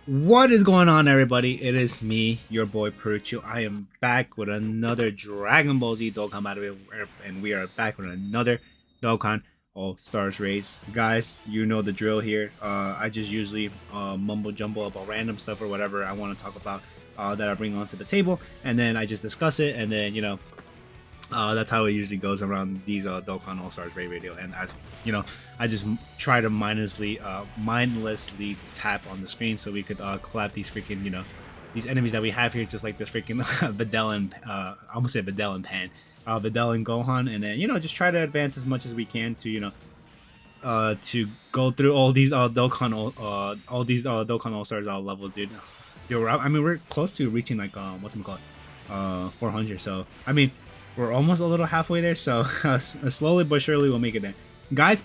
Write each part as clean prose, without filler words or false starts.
What is going on, everybody? It is me, your boy Perucho. I am back with another Dragon Ball Z Dokkan battle, and we are back with another Dokkan All Stars race. Guys, you know the drill here. I just usually mumble jumble about random stuff or whatever I want to talk about that I bring onto the table, and then I just discuss it, and then that's how it usually goes around these Dokkan All Stars Ray Radio. And as you know, I just try to mindlessly tap on the screen so we could collab these freaking these enemies that we have here, just like this freaking Videl and I almost said Videl and Pan, Videl and Gohan, and then just try to advance as much as we can to to go through all these Dokkan All Stars levels, dude. I mean, we're close to reaching like what's it called, 400. So I mean, we're almost a little halfway there, so slowly but surely we'll make it there, guys.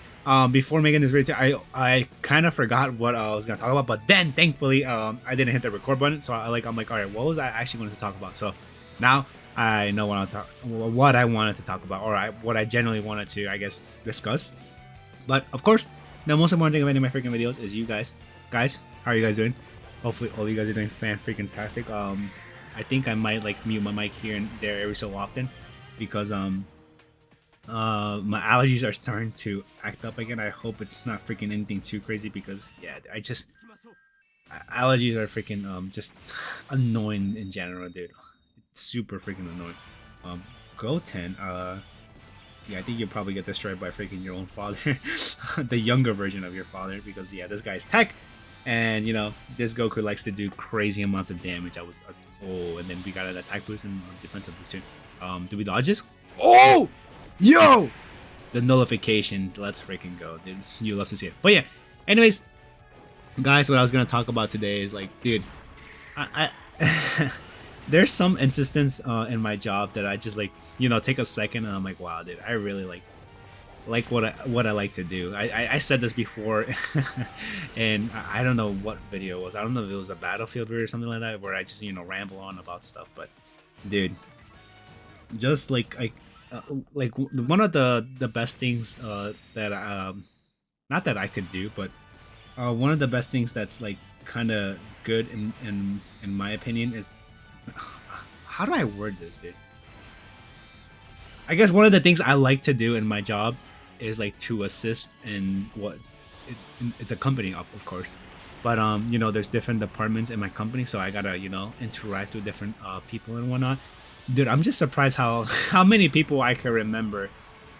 Before making this video, I kind of forgot what I was gonna talk about, but then thankfully I didn't hit the record button, so I'm like, all right, what was I actually wanted to talk about? So now I know what I wanted to talk about, or what I generally wanted to, I guess, discuss. But of course, the most important thing of any of my freaking videos is you guys. Guys, how are you guys doing? Hopefully all you guys are doing freaking tastic. I think I might like mute my mic here and there every so often because my allergies are starting to act up again. I hope it's not freaking anything too crazy because yeah, allergies are freaking just annoying in general, dude. It's super freaking annoying. Goten, yeah, I think you'll probably get destroyed by freaking your own father, the younger version of your father, because yeah, this guy's tech, and this Goku likes to do crazy amounts of damage. Oh, and then we got an attack boost and defensive boost too. Do we dodge this? Oh, yo, the nullification. Let's freaking go, dude. You love to see it. But yeah, anyways, guys, what I was gonna talk about today is like, dude, I there's some insistence in my job that I just like, take a second and I'm like, wow, dude, I really like what I like to do. I said this before, and I don't know what video it was. I don't know if it was a Battlefield video or something like that, where I just ramble on about stuff. But dude, just like one of the best things that not that I could do, but one of the best things that's like kind of good in my opinion is, how do I word this, dude? I guess one of the things I like to do in my job is like to assist in it's a company, of course, but there's different departments in my company, so I gotta interact with different people and whatnot. Dude, I'm just surprised how many people I can remember,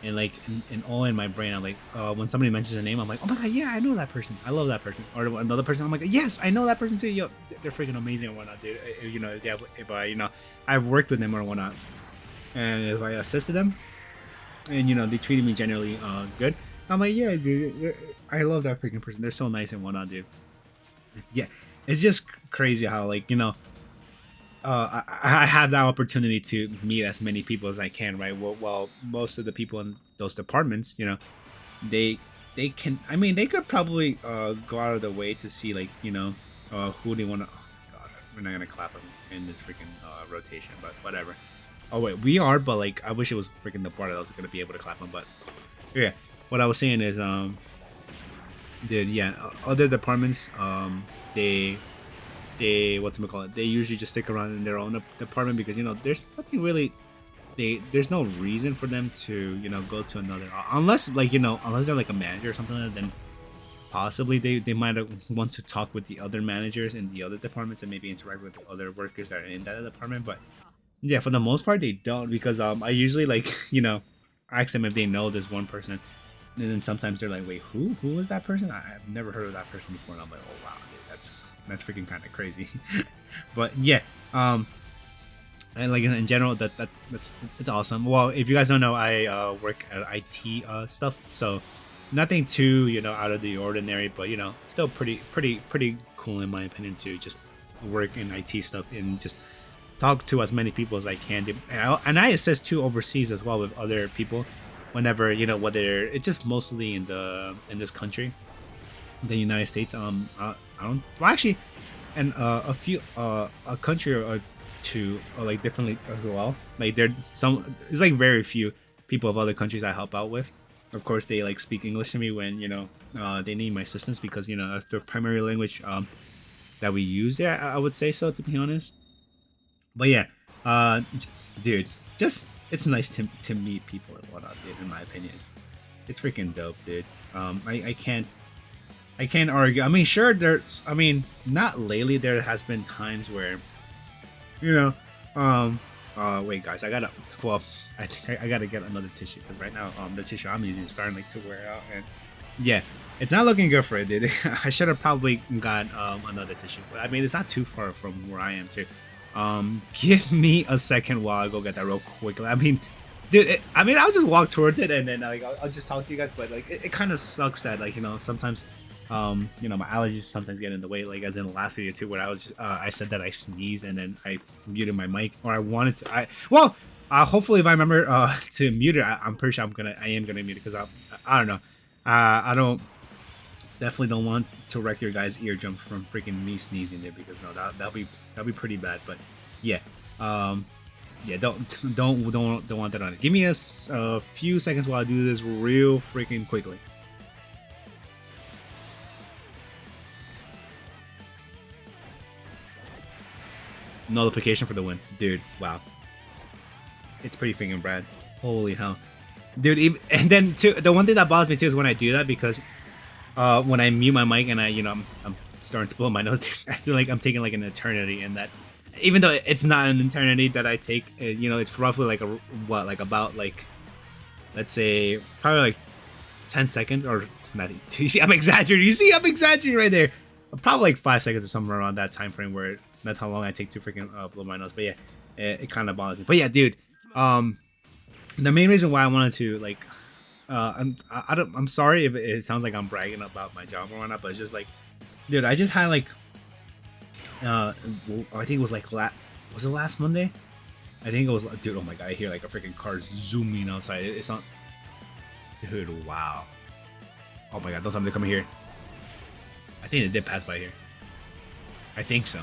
and like in all in my brain. I'm like, when somebody mentions a name, I'm like, oh my god, yeah, I know that person, I love that person. Or another person, I'm like, yes, I know that person too. Yo, they're freaking amazing and whatnot, dude. Yeah, if I I've worked with them or whatnot, and if I assisted them, and they treated me generally good, I'm like, yeah, dude, I love that freaking person. They're so nice and whatnot, dude. Yeah, it's just crazy how like I have that opportunity to meet as many people as I can, right? Well, most of the people in those departments, they they can. I mean, they could probably go out of the way to see like who they want to. Oh, God, we're not gonna clap them in this freaking rotation, but whatever. Oh wait, we are, but like I wish it was freaking the part that I was gonna be able to clap them. But yeah, what I was saying is dude, yeah, other departments they what's it call it? They usually just stick around in their own department because there's nothing really. There's no reason for them to go to another, unless like unless they're like a manager or something like that. Then possibly they might want to talk with the other managers in the other departments and maybe interact with the other workers that are in that department. But yeah, for the most part they don't, because I usually like ask them if they know this one person, and then sometimes they're like, wait, who is that person? I've never heard of that person before, and I'm like, oh wow, dude, that's freaking kind of crazy. But yeah, and like in general, that's it's awesome. Well, if you guys don't know, I work at IT stuff, so nothing too out of the ordinary, but still pretty cool in my opinion to just work in IT stuff and just talk to as many people as I can do. And I assist too overseas as well with other people whenever whether it's just mostly in this country, the United States. I don't, well actually, and a few a country or two, or like differently as well. Like there's like very few people of other countries I help out with. Of course, they like speak English to me when they need my assistance, because that's their primary language. that we use there. I would say so, to be honest. But yeah, uh, dude, just it's nice to meet people and whatnot, dude. In my opinion, it's freaking dope, dude. I can't argue. I mean, sure, there's. I mean, not lately. There has been times where, you know, wait, guys, I gotta. Well, I think I gotta get another tissue because right now, the tissue I'm using is starting like to wear out, and yeah, it's not looking good for it, dude. I should have probably got another tissue, but I mean, it's not too far from where I am too. Give me a second while I go get that real quickly. I mean, dude, I mean, I'll just walk towards it and then like I'll just talk to you guys. But like, it kind of sucks that like sometimes, my allergies sometimes get in the way. Like as in the last video too, where I said that I sneezed and then I muted my mic, or I wanted to. Hopefully if I remember to mute it, I'm pretty sure I am gonna mute it because I don't know. I don't definitely don't want to wreck your guys' eardrums from freaking me sneezing there because no, that'll be pretty bad. But yeah, yeah, don't want that on it. Give me a few seconds while I do this real freaking quickly. Notification for the win, dude. Wow, it's pretty freaking bad. Holy hell, dude. And then too, the one thing that bothers me too is when I do that because when I mute my mic and I'm starting to blow my nose, I feel like I'm taking like an eternity, and that even though it's not an eternity that I take, it's roughly like about like, let's say probably like 10 seconds or not. You see, I'm exaggerating. You see, I'm exaggerating right there. Probably like 5 seconds or somewhere around that time frame where that's how long I take to freaking blow my nose. But yeah, it kind of bothers me. But yeah, dude, the main reason why I wanted to like. I'm sorry if it sounds like I'm bragging about my job or whatnot, but it's just like, dude, I just had like, I think it was like was it last Monday? I think it was, dude. Oh my god, I hear like a freaking car zooming outside. It's not, dude. Wow. Oh my god, don't tell me they're coming here. I think they did pass by here. I think so.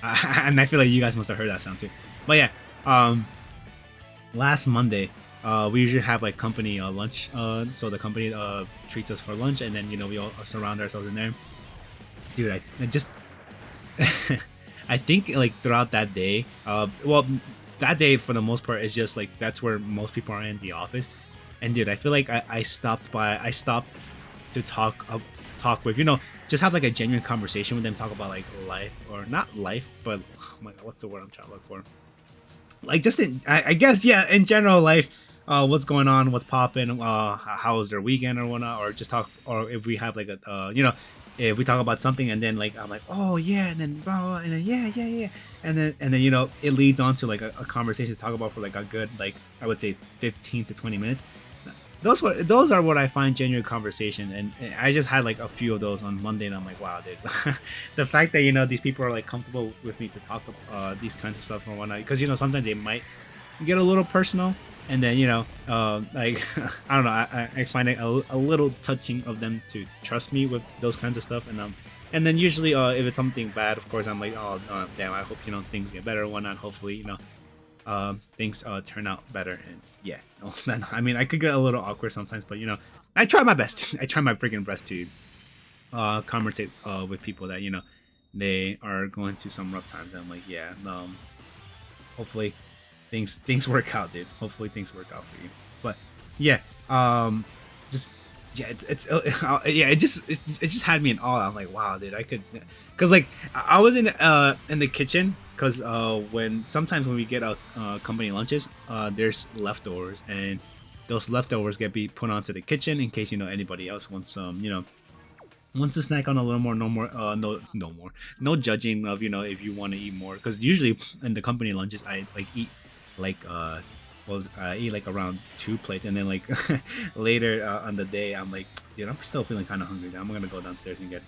And I feel like you guys must have heard that sound too. But yeah, last Monday. We usually have like company lunch, so the company treats us for lunch, and then we all surround ourselves in there. Dude, I just I think like throughout that day, that day for the most part is just like that's where most people are in the office, and dude, I feel like I stopped to talk with just have like a genuine conversation with them, talk about like life, or not life, but oh my god, what's the word I'm trying to look for? Like just I guess yeah, in general life. What's going on, what's popping, how was their weekend or whatnot, or just talk, or if we have like a if we talk about something and then like I'm like, oh yeah, and then blah, blah, and then yeah, and then it leads on to like a conversation to talk about for like a good, like I would say 15 to 20 minutes. Those are what I find genuine conversation, and I just had like a few of those on Monday, and I'm like, wow, dude. The fact that these people are like comfortable with me to talk about these kinds of stuff and whatnot, because sometimes they might get a little personal. And then like I don't know, I find it a little touching of them to trust me with those kinds of stuff, and then usually if it's something bad, of course I'm like, oh damn, I hope things get better and whatnot. Hopefully things turn out better, and yeah, I mean I could get a little awkward sometimes, but I try my best. I try my freaking best to conversate with people that they are going through some rough times. And I'm like, yeah, hopefully. Things work out, dude. Hopefully things work out for you. But yeah, just yeah, it just had me in awe. I'm like, wow, dude, I could, cause like I was in the kitchen, cause when we get company lunches, there's leftovers, and those leftovers get put onto the kitchen in case anybody else wants wants to snack on a little more. No judging of if you want to eat more, because usually in the company lunches I like eat like I eat like around 2 plates, and then like later on the day I'm like, dude, I'm still feeling kind of hungry. I'm gonna go downstairs and get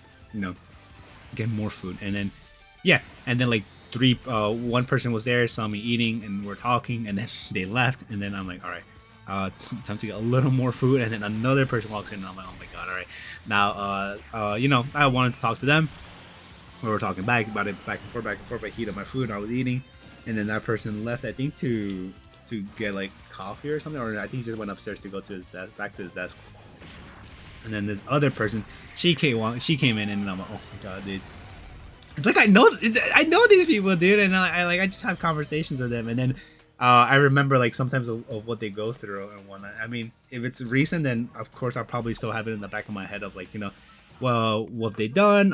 more food. And then yeah, and then like one person was there, saw me eating, and we're talking, and then they left, and then I'm like, all right, time to get a little more food. And then another person walks in, and I'm like, oh my god, all right, now I wanted to talk to them. We were talking back and forth. I heated my food, I was eating, and then that person left, I think to get like coffee or something, or I think he just went upstairs to go to his back to his desk. And then this other person, she came in, and I'm like, oh my god, dude, It's like I know these people, dude, and I just have conversations with them, and then I remember like sometimes of what they go through and whatnot. I mean, if it's recent, then of course I'll probably still have it in the back of my head of like, well, what they done,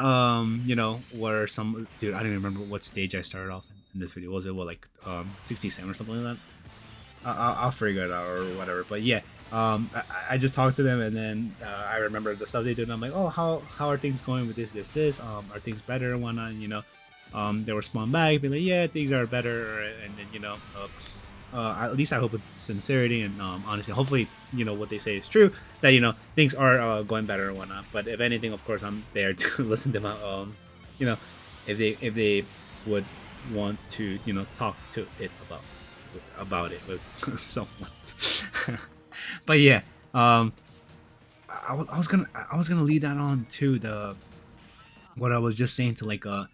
what are some, dude, I don't even remember what stage I started off in this video. Was it what, like 67 or something like that? I'll figure it out or whatever. But yeah, I just talked to them, and then I remember the stuff they did, and I'm like, oh, how are things going with this? Are things better and whatnot? They respond back, be like, yeah, things are better, and then at least I hope it's sincerity and honestly, hopefully, what they say is true, that things are going better and whatnot. But if anything, of course, I'm there to listen to them out. If they would want to talk to it about it with someone. But yeah, I was gonna lead that on to the what I was just saying, to like a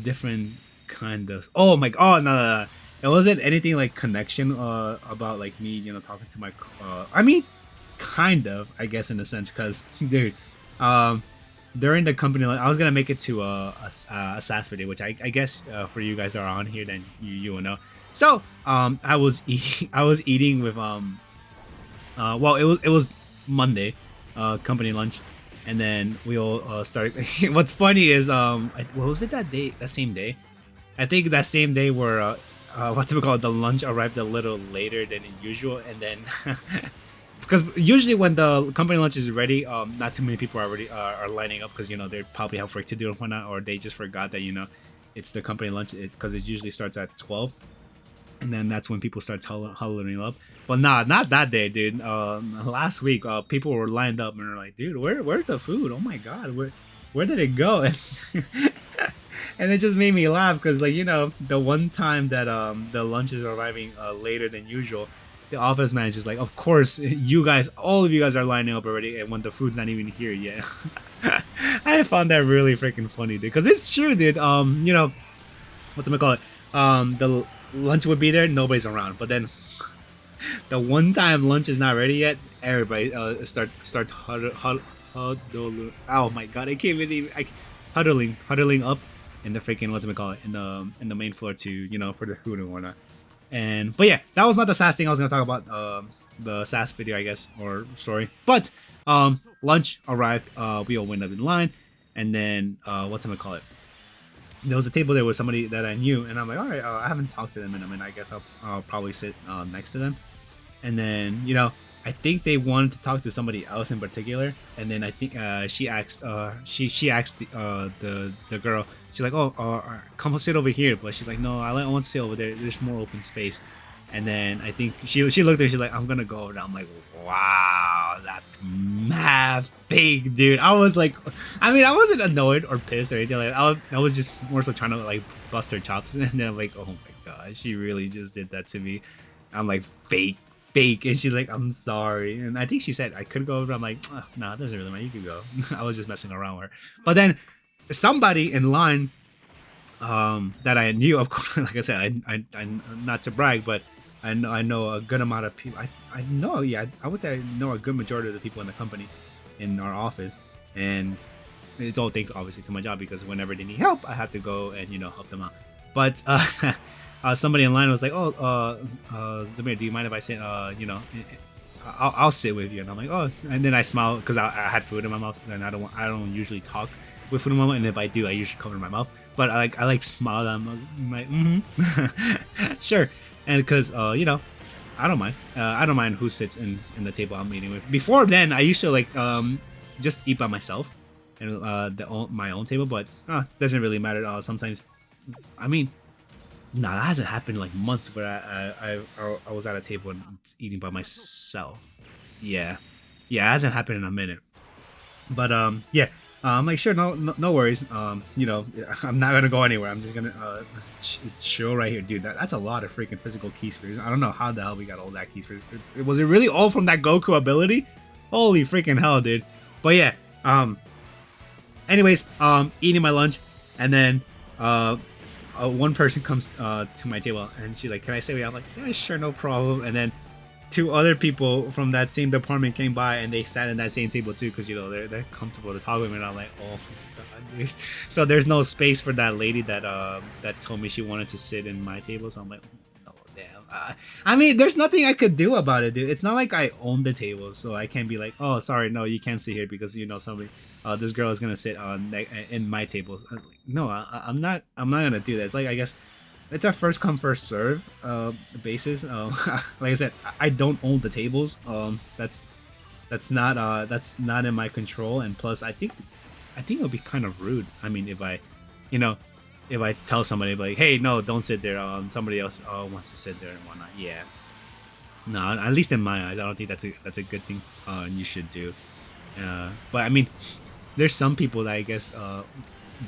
different kind of, oh my, oh no, it wasn't anything like connection about like me talking to my I mean, kind of, I guess, in a sense, because dude, during the company, I was gonna make it to a SAS video, which I guess for you guys that are on here, then you will know. So I was eating with well, it was Monday, company lunch, and then we all started. What's funny is what was it that same day? I think that same day where what do we call it? The lunch arrived a little later than usual, and then because usually when the company lunch is ready, not too many people are lining up, because they probably have work to do and whatnot, or they just forgot that it's the company lunch, because it usually starts at 12. And then that's when people start huddling up. But nah, not that day, dude. Last week, people were lined up and were like, dude, where's the food? Oh my god, where did it go? And it just made me laugh, because like the one time that the lunch is arriving later than usual, the office manager's like, of course all of you guys are lining up already, and when the food's not even here yet. I found that really freaking funny, dude, because it's true, dude. What do I call it? The lunch would be there, nobody's around, but then the one time lunch is not ready yet, everybody starts huddling. Oh my god, I can't even huddling up in the freaking, what do we call it, in the main floor to for the food and whatnot. But yeah, that was not the SAS thing I was gonna talk about, the SAS video, I guess, or story. But lunch arrived, we all went up in line, and then what do I call it, there was a table there with somebody that I knew, and I'm like, all right, I haven't talked to them in a minute. I guess I'll probably sit next to them. And then I think they wanted to talk to somebody else in particular, and then I think she asked she asked the girl. She's like, oh, come sit over here, but she's like, no, I want to sit over there. There's more open space. And then I think she looked at her, she's like, I'm gonna go over there. I'm like, wow, that's mad fake, dude. I was like, I mean, I wasn't annoyed or pissed or anything like that. I was just more so trying to like bust her chops. And then I'm like, oh my god, she really just did that to me. I'm like, fake. And she's like, I'm sorry. And I think she said I could go over. I'm like, oh, nah, it doesn't really matter. You could go. I was just messing around with her. But then somebody in line that I knew, of course, like I said, I not to brag, but I know a good amount of people. I know, yeah, I would say I know a good majority of the people in the company, in our office, and it's all thanks obviously to my job, because whenever they need help, I have to go and help them out. But somebody in line was like, oh, Zamir, do you mind if I sit? I'll sit with you. And I'm like, oh, and then I smile because I had food in my mouth, and I don't usually talk with food in my mouth, and if I do, I usually cover my mouth. But I like smile at them. I'm like, sure. And because I don't mind. I don't mind who sits in the table I'm eating with. Before then, I used to like just eat by myself and my own table. But doesn't really matter. Sometimes, I mean, that hasn't happened in like months where I was at a table and eating by myself. Yeah, it hasn't happened in a minute. But yeah. I'm like, sure, no worries. I'm not gonna go anywhere. I'm just gonna chill right here, dude. That's a lot of freaking physical key spheres. I don't know how the hell we got all that key spheres. Was it really all from that Goku ability? Holy freaking hell, dude. But yeah. Anyways, eating my lunch, and then one person comes to my table, and she's like, "Can I sit with you?" I'm like, "Yeah, sure, no problem." And then two other people from that same department came by, and they sat in that same table too, because they're comfortable to talk with me. And I'm like, oh my dude. So there's no space for that lady that that told me she wanted to sit in my table. So I'm like, oh damn. I mean, there's nothing I could do about it, dude. It's not like I own the table, so I can't be like, oh, sorry, no, you can't sit here because you know somebody. This girl is gonna sit on in my table. I was like, no, I'm not. I'm not gonna do that. It's like I guess it's a first come first serve basis. Like I said, I don't own the tables. That's not in my control. And plus, I think it would be kind of rude. I mean, if I, you know, if I tell somebody like, hey, no, don't sit there. Somebody else wants to sit there and whatnot. Yeah. No, at least in my eyes, I don't think that's a good thing. And you should do. But I mean, there's some people that I guess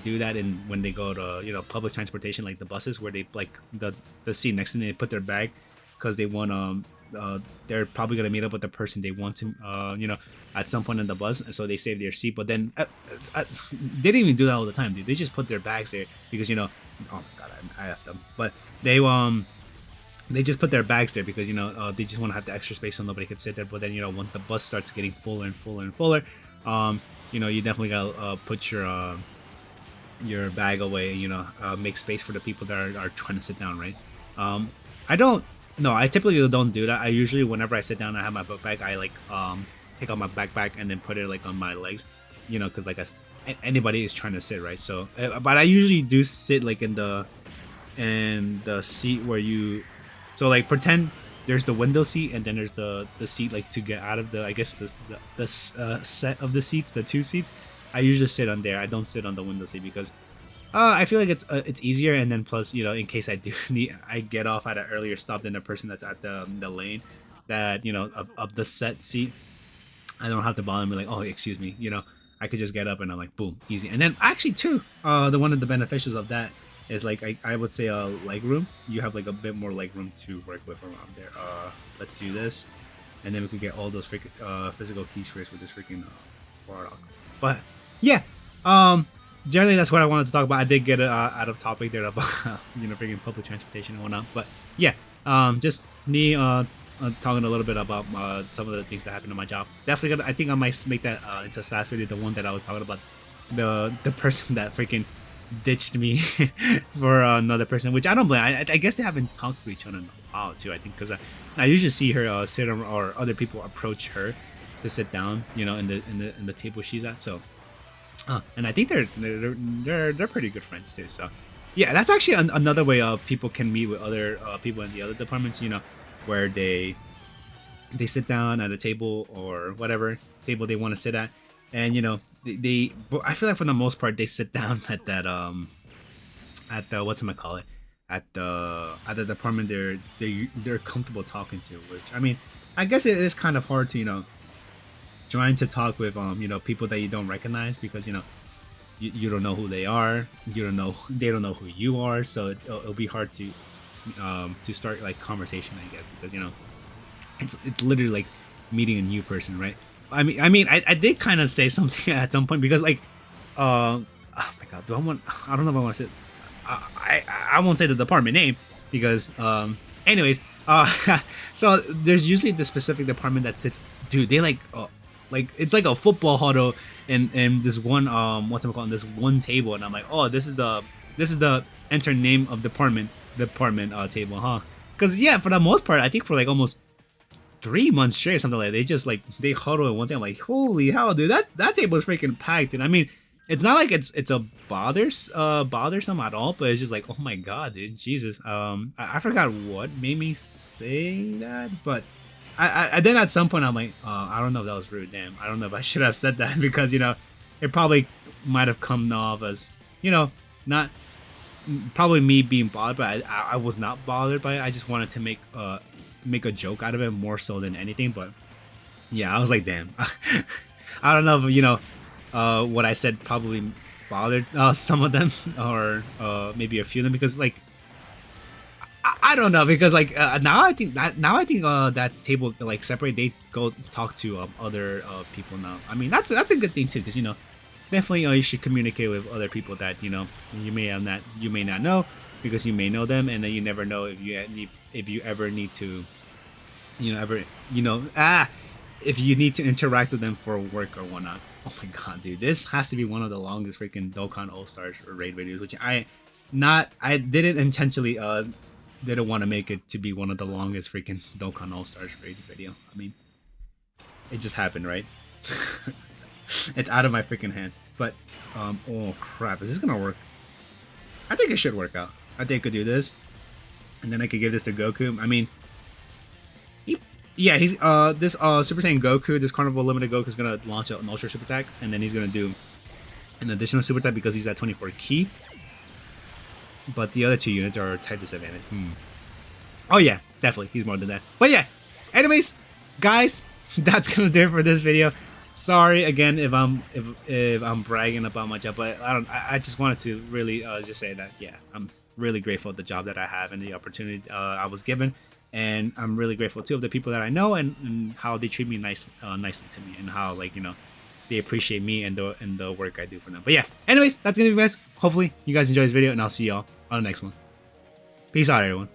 do that in when they go to public transportation like the buses where they like the seat next to them, they put their bag because they want they're probably gonna meet up with the person they want to at some point in the bus, so they save their seat. But then they didn't even do that all the time, dude. They just put their bags there because oh my god, I have them, but they just put their bags there because they just want to have the extra space so nobody could sit there. But then when the bus starts getting fuller and fuller and fuller, you definitely gotta put your bag away. Make space for the people that are trying to sit down, right? I typically don't do that. I usually, whenever I sit down, I have my book bag. I like take out my backpack and then put it like on my legs, because like anybody is trying to sit, right? So, but I usually do sit like in the seat where you. So like pretend there's the window seat and then there's the seat like to get out of the set of the seats, the two seats. I usually sit on there. I don't sit on the window seat because I feel like it's easier, and then plus in case I do I get off at an earlier stop than the person that's at the lane that of the set seat. I don't have to bother me like, oh, excuse me, I could just get up and I'm like, boom, easy. And then actually too, one of the beneficials of that is like I would say leg room. You have like a bit more leg room to work with around there. Let's do this, and then we could get all those freaking physical keys first with this freaking Warlock. But yeah, generally that's what I wanted to talk about. I did get out of topic there about freaking public transportation and whatnot. But yeah, just me talking a little bit about some of the things that happened in my job. Definitely I think I might make that into a SaaS video, the one that I was talking about, the person that freaking ditched me for another person, which I don't blame. I guess they haven't talked to each other in a while too. I think because I usually see her sit on, or other people approach her to sit down, in the table she's at. So, and I think they're pretty good friends too. So, yeah, that's actually another way people can meet with other people in the other departments. Where they sit down at a table or whatever table they want to sit at. And but I feel like for the most part they sit down at that at the whatchamacallit, at the department they're comfortable talking to. Which I mean, I guess it is kind of hard to trying to talk with people that you don't recognize because you don't know who they are, they don't know who you are, so it'll be hard to start like conversation, I guess, because it's literally like meeting a new person, right? I mean, I did kind of say something at some point because like, oh my god, I don't know if I want to say, I won't say the department name because, anyways, so there's usually the specific department that sits, dude. They like it's like a football huddle in this one this one table, and I'm like, oh, this is the enter name of department table, huh? Because yeah, for the most part, I think for like almost 3 months straight or something like that, they just like they huddle in one thing. I'm like, holy hell, dude, that table is freaking packed. And I mean, it's not like it's a bothersome at all, but it's just like, oh my god, dude, Jesus. I forgot what made me say that, but I then at some point I'm like, I don't know if that was rude. Damn, I don't know if I should have said that because it probably might have come off as not probably me being bothered, but I was not bothered by it. I just wanted to make a joke out of it more so than anything. But yeah, I was like, damn. I don't know if what I said probably bothered some of them or maybe a few of them because like I don't know because like now I think that table like separate, they go talk to other people now. I mean that's a good thing too because definitely you should communicate with other people that you may not know because you may know them, and then you never know if you ever need to if you need to interact with them for work or whatnot. Oh my god, dude, this has to be one of the longest freaking Dokkan All Stars raid videos, which I didn't intentionally didn't want to make it to be one of the longest freaking Dokkan All Stars raid video. I mean, it just happened, right? It's out of my freaking hands. But oh crap, is this gonna work? I think it should work out. I think I could do this, and then I could give this to Goku. I mean, yeah, he's this Super Saiyan Goku, this Carnival Limited Goku is gonna launch an Ultra Super Attack, and then he's gonna do an additional Super Attack because he's at 24 Ki. But the other two units are type disadvantage. Oh yeah, definitely, he's more than that. But yeah, anyways, guys, that's gonna do it for this video. Sorry again if I'm bragging about my job, but I just wanted to really just say that yeah, I'm really grateful for the job that I have and the opportunity I was given, and I'm really grateful too of the people that I know and how they treat me nicely to me, and how, like, you know, they appreciate me and the work I do for them. But yeah, anyways, that's gonna be it, guys. Hopefully you guys enjoy this video, and I'll see y'all on the next one. Peace out, everyone.